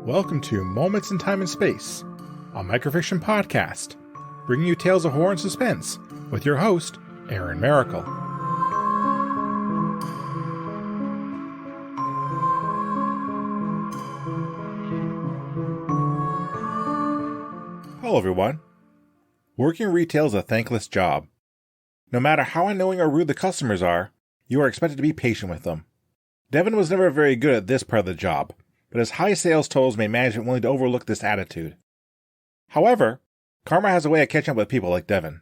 Welcome to Moments in Time and Space, a microfiction podcast, bringing you tales of horror and suspense with your host, Aaron Maracle. Hello everyone. Working retail is a thankless job. No matter how unknowing or rude the customers are, you are expected to be patient with them. Devin was never very good at this part of the job, but his high sales totals made management willing to overlook this attitude. However, karma has a way of catching up with people like Devin.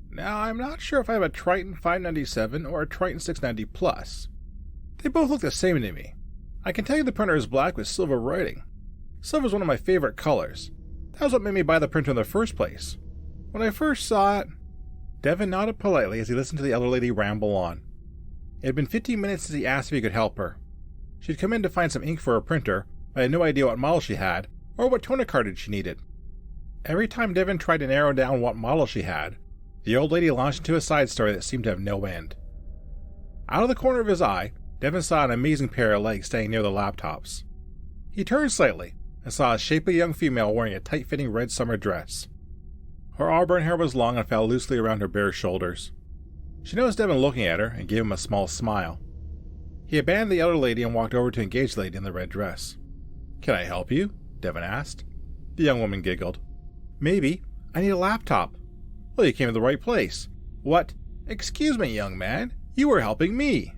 Now, I'm not sure if I have a Triton 597 or a Triton 690 Plus. They both look the same to me. I can tell you the printer is black with silver writing. Silver is one of my favorite colors. That was what made me buy the printer in the first place. When I first saw it, Devin nodded politely as he listened to the elder lady ramble on. It had been 15 minutes since he asked if he could help her. She'd come in to find some ink for her printer, but had no idea what model she had, or what toner cartridge she needed. Every time Devin tried to narrow down what model she had, the old lady launched into a side story that seemed to have no end. Out of the corner of his eye, Devin saw an amazing pair of legs standing near the laptops. He turned slightly and saw a shapely young female wearing a tight-fitting red summer dress. Her auburn hair was long and fell loosely around her bare shoulders. She noticed Devin looking at her and gave him a small smile. He abandoned the elder lady and walked over to engage the lady in the red dress. "Can I help you?" Devin asked. The young woman giggled. "Maybe. I need a laptop." "Well, you came to the right place." "What? Excuse me, young man. You were helping me."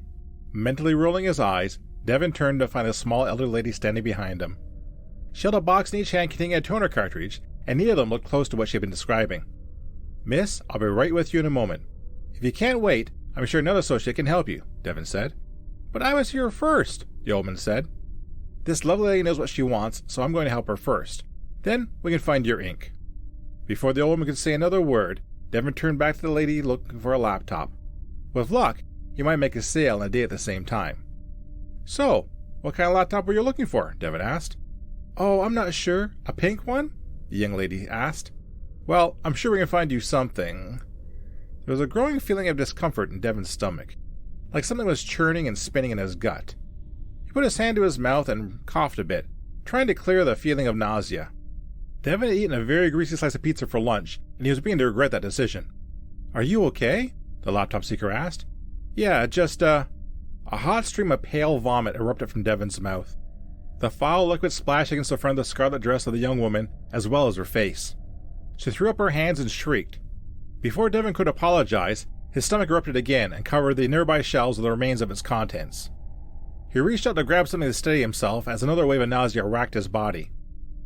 Mentally rolling his eyes, Devin turned to find the small elder lady standing behind him. She held a box in each hand containing a toner cartridge, and neither of them looked close to what she had been describing. "Miss, I'll be right with you in a moment. If you can't wait, I'm sure another associate can help you," Devin said. "But I was here first," the old woman said. "This lovely lady knows what she wants, so I'm going to help her first. Then we can find your ink." Before the old woman could say another word, Devin turned back to the lady looking for a laptop. With luck, he might make a sale and a day at the same time. "So, what kind of laptop were you looking for?" Devin asked. "Oh, I'm not sure. A pink one?" the young lady asked. "Well, I'm sure we can find you something." There was a growing feeling of discomfort in Devin's stomach, like something was churning and spinning in his gut. He put his hand to his mouth and coughed a bit, trying to clear the feeling of nausea. Devin had eaten a very greasy slice of pizza for lunch, and he was beginning to regret that decision. "Are you okay?" the laptop seeker asked. "Yeah, just, A hot stream of pale vomit erupted from Devin's mouth. The foul liquid splashed against the front of the scarlet dress of the young woman, as well as her face. She threw up her hands and shrieked. Before Devin could apologize, his stomach erupted again and covered the nearby shelves with the remains of its contents. He reached out to grab something to steady himself as another wave of nausea racked his body.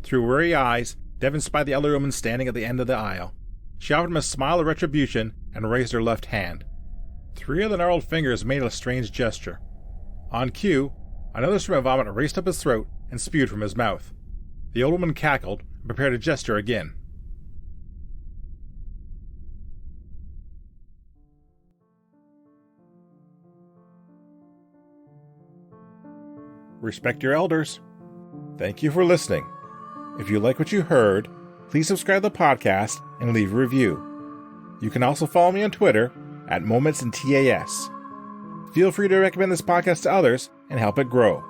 Through weary eyes, Devin spied the elder woman standing at the end of the aisle. She offered him a smile of retribution and raised her left hand. 3 of the gnarled fingers made a strange gesture. On cue, another stream of vomit raced up his throat and spewed from his mouth. The old woman cackled and prepared to gesture again. Respect your elders. Thank you for listening. If you like what you heard, please subscribe to the podcast and leave a review. You can also follow me on Twitter at MomentsInTAS. Feel free to recommend this podcast to others and help it grow.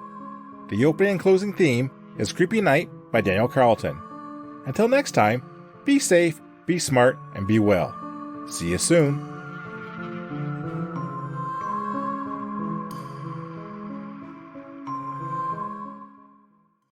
The opening and closing theme is Creepy Night by Daniel Carlton. Until next time, be safe, be smart, and be well. See you soon.